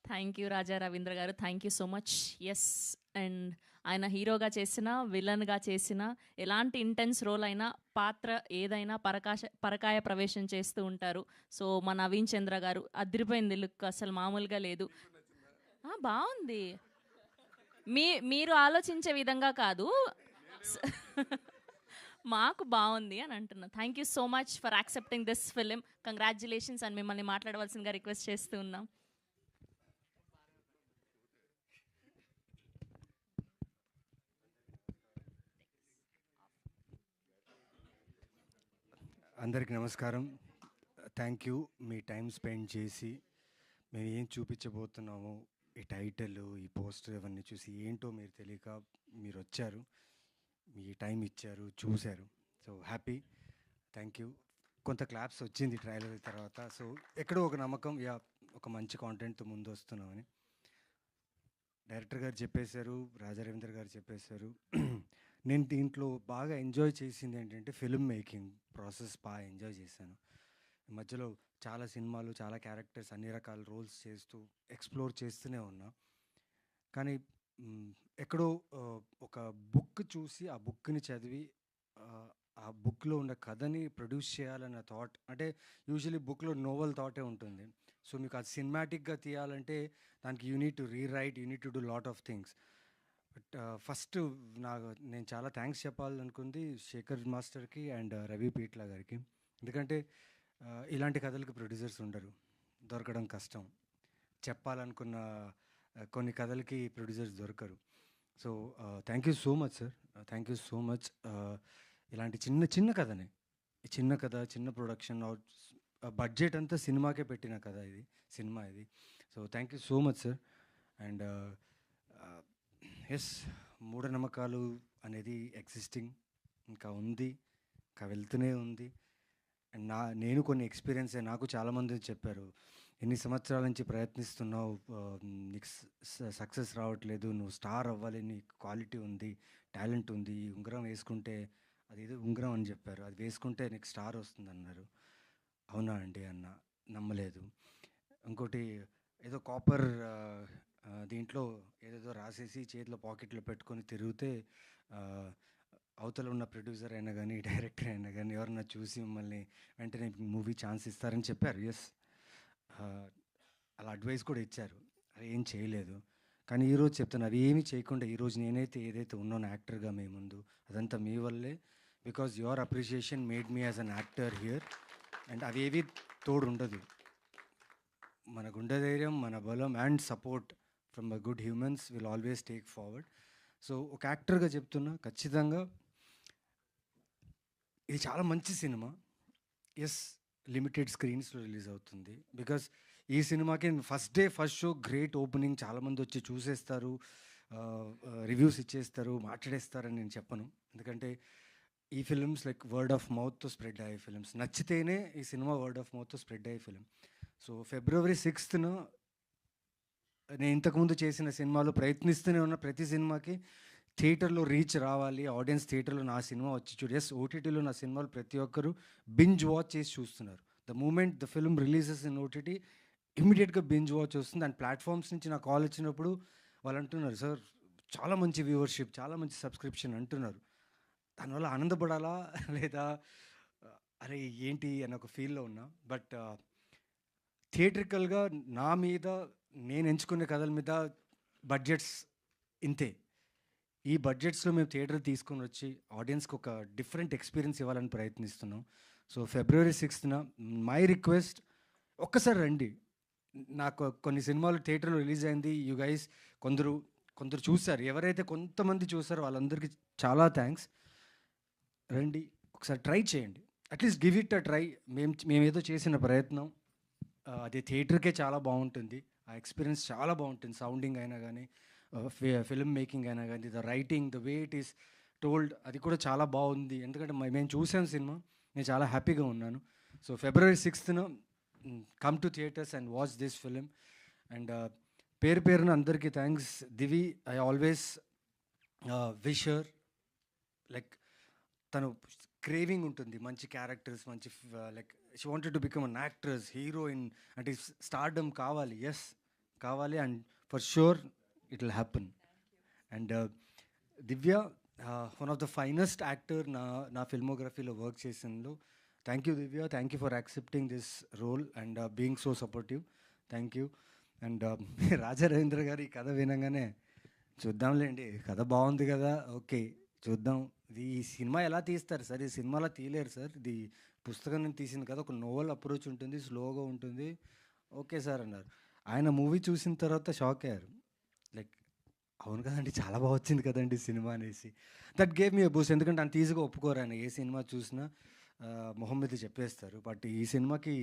Thank you Raja Ravindra garu. Thank you so much. Yes, and ఆయన హీరోగా చేసిన, విలన్గా చేసిన, ఎలాంటి ఇంటెన్స్ రోల్ అయినా, పాత్ర ఏదైనా పరకాయ ప్రవేశం చేస్తూ ఉంటారు. సో మా నవీన్ చంద్ర గారు అదిరిపోయింది, లుక్ అసలు మామూలుగా లేదు. బాగుంది. మీరు ఆలోచించే విధంగా కాదు, మాకు బాగుంది అని అంటున్నా. Thank you so much for accepting this film. Congratulations అని మిమ్మల్ని మాట్లాడవలసిందిగా రిక్వెస్ట్ చేస్తూ ఉన్నాం. అందరికి నమస్కారం. Thank you me time spend చేసి మేము ఏం చూపించబోతున్నామో, ఈ టైటిల్, ఈ పోస్టర్ ఇవన్నీ చూసి ఏంటో మీరు తెలియక మీరు వచ్చారు, మీ టైం ఇచ్చారు, చూశారు. So happy, thank you. కొంత క్లాప్స్ వచ్చింది ట్రైలర్ తర్వాత. సో ఎక్కడో ఒక నమ్మకం, యా ఒక మంచి కాంటెంట్తో ముందు వస్తున్నామని. డైరెక్టర్ గారు చెప్పేశారు, రాజా రవీంద్ర గారు చెప్పేశారు. నేను దీంట్లో బాగా ఎంజాయ్ చేసింది ఏంటంటే ఫిల్మ్ మేకింగ్ ప్రాసెస్ బాగా ఎంజాయ్ చేశాను. ఈ మధ్యలో చాలా సినిమాలు, చాలా క్యారెక్టర్స్, అన్ని రకాల రోల్స్ చేస్తూ ఎక్స్ప్లోర్ చేస్తూనే ఉన్నా. కానీ ఎక్కడో ఒక బుక్ చూసి ఆ బుక్ని చదివి ఆ బుక్లో ఉన్న కథని ప్రొడ్యూస్ చేయాలన్న థాట్, అంటే యూజువలీ బుక్లో నోవెల్ థాటే ఉంటుంది. సో మీకు అది సినిమాటిక్గా తీయాలంటే దానికి you need to rewrite, you need to do lot of things. But first నేను చాలా థ్యాంక్స్ చెప్పాలనుకుంది శేఖర్ మాస్టర్కి అండ్ రవి పీట్ల గారికి. ఎందుకంటే ఇలాంటి కథలకు ప్రొడ్యూసర్స్ ఉండరు, దొరకడం కష్టం. చెప్పాలనుకున్న కొన్ని కథలకి ప్రొడ్యూసర్స్ దొరకరు. So thank you so much sir, thank you so much. ఇలాంటి చిన్న చిన్న కథనే, చిన్న కథ, చిన్న ప్రొడక్షన్, బడ్జెట్ అంతా సినిమాకే పెట్టిన కథ ఇది, సినిమా ఇది. So thank you so much sir. And yes, మూఢనమ్మకాలు అనేది ఎగ్జిస్టింగ్ ఇంకా ఉంది, ఇంకా వెళ్తూనే ఉంది. అండ్ నేను కొన్ని ఎక్స్పీరియన్స్, నాకు చాలామంది చెప్పారు, ఎన్ని సంవత్సరాల నుంచి ప్రయత్నిస్తున్నావు, నీకు సక్సెస్ రావట్లేదు, నువ్వు స్టార్ అవ్వాలి, నీకు క్వాలిటీ ఉంది, టాలెంట్ ఉంది, ఈ ఉంగరం వేసుకుంటే, అది ఏదో ఉంగరం అని చెప్పారు, అది వేసుకుంటే నీకు స్టార్ వస్తుంది అన్నారు. అవునా అండి అన్న, నమ్మలేదు. ఇంకోటి ఏదో కాపర్ దీంట్లో ఏదేదో రాసేసి చేతిలో పాకెట్లో పెట్టుకొని తిరిగితే అవతల ఉన్న ప్రొడ్యూసర్ అయినా కానీ, డైరెక్టర్ అయినా కానీ ఎవరన్నా చూసి మిమ్మల్ని వెంటనే మూవీ ఛాన్స్ ఇస్తారని చెప్పారు. ఎస్, అలా అడ్వైస్ కూడా ఇచ్చారు, అది ఏం చేయలేదు. కానీ ఈరోజు చెప్తాను, అవి ఏమీ చేయకుండా ఈరోజు నేనైతే ఏదైతే ఉన్నానో యాక్టర్గా మీ ముందు, అదంతా మీ వల్లే. Because your appreciation made me as an actor here. And అవేవి తోడు ఉండదు, మన గుండె ధైర్యం, మన బలం and support from the good humans will always take forward. So ఒక యాక్టర్గా చెప్తున్నా, ఖచ్చితంగా ఇది చాలా మంచి సినిమా. ఎస్, లిమిటెడ్ స్క్రీన్స్లో రిలీజ్ అవుతుంది. బికాస్ ఈ సినిమాకి first day first show great opening, చాలామంది వచ్చి చూసేస్తారు, రివ్యూస్ ఇచ్చేస్తారు, మాట్లాడేస్తారని నేను చెప్పను. ఎందుకంటే ఈ ఫిల్మ్స్ లైక్ వర్డ్ ఆఫ్ మౌత్తో స్ప్రెడ్ అయ్యే ఫిల్మ్స్, నచ్చితేనే ఈ సినిమా వర్డ్ ఆఫ్ మౌత్తో స్ప్రెడ్ అయ్యే ఫిల్మ్. సో February 6th నేను ఇంతకుముందు చేసిన సినిమాలు ప్రయత్నిస్తూనే ఉన్న ప్రతి సినిమాకి థియేటర్లో రీచ్ రావాలి, ఆడియన్స్ థియేటర్లో నా సినిమా వచ్చి చూడు. ఎస్, ఓటీటీలో నా సినిమాలు ప్రతి ఒక్కరు బింజ్ వాచ్ చేసి చూస్తున్నారు. The moment the film releases in OTT, ఇమీడియట్గా బింజ్ వాచ్ వస్తుంది. అండ్ ప్లాట్ఫామ్స్ నుంచి నాకు కాల్ వచ్చినప్పుడు వాళ్ళు అంటున్నారు, సార్ చాలా మంచి వ్యూవర్షిప్, చాలా మంచి సబ్స్క్రిప్షన్ అంటున్నారు. దానివల్ల ఆనందపడాలా లేదా అరే ఏంటి అని ఒక ఫీల్లో ఉన్నా. బట్ థియేట్రికల్గా నా మీద, నేను ఎంచుకునే కథల మీద బడ్జెట్స్ ఇంతే. ఈ బడ్జెట్స్లో మేము థియేటర్ తీసుకొని వచ్చి ఆడియన్స్కి ఒక డిఫరెంట్ ఎక్స్పీరియన్స్ ఇవ్వాలని ప్రయత్నిస్తున్నాం. So February 6th my request, ఒక్కసారి రండి. నాకు కొన్ని సినిమాలు థియేటర్లో రిలీజ్ అయింది, యూ గైస్ కొందరు చూశారు, ఎవరైతే కొంతమంది చూసారో వాళ్ళందరికీ చాలా థ్యాంక్స్. రండి, ఒకసారి ట్రై చేయండి, at least give it a try. మేమేదో చేసిన ప్రయత్నం అది థియేటర్కే చాలా బాగుంటుంది, ఆ ఎక్స్పీరియన్స్ చాలా బాగుంటుంది. సౌండింగ్ అయినా కానీ, ఫిల్మ్ మేకింగ్ అయినా కానీ, the writing, the way it is told, అది కూడా చాలా బాగుంది. ఎందుకంటే మేము చూసాను సినిమా, నేను చాలా హ్యాపీగా ఉన్నాను. So February 6th come to theatres and watch this film. And పేరున అందరికీ thanks. Divi, I always wish her, like తను క్రేవింగ్ ఉంటుంది మంచి క్యారెక్టర్స్, మంచి like she wanted to become an actress, heroine, అంటే స్టార్డమ్ కావాలి. ఎస్, కావాలి and for sure it will happen. And Divya one of the finest actor నా ఫిల్మోగ్రఫీలో వర్క్ చేసిందో. Thank you Divya, thank you for accepting this role and being so supportive. Thank you. And Raja Ravindra garu ఈ కథ వినగానే చూద్దాంలేండి, కథ బాగుంది కదా, ఓకే చూద్దాం, ఇది ఈ సినిమా ఎలా తీస్తారు సార్, ఈ సినిమాలో తీయలేరు సార్, ఇది పుస్తకం నుంచి తీసింది కదా, ఒక నోవెల్ అప్రోచ్ ఉంటుంది, స్లోగా ఉంటుంది, ఓకే సార్ అన్నారు. ఆయన మూవీ చూసిన తర్వాత షాక్ అయ్యారు, లైక్ అవును కదండి చాలా బాగా వచ్చింది కదండి సినిమా అనేసి. That gave me Boost. ఎందుకంటే అంత ఈజీగా ఒప్పుకోరు ఆయన, ఏ సినిమా చూసినా మొహం మీద చెప్పేస్తారు. బట్ ఈ సినిమాకి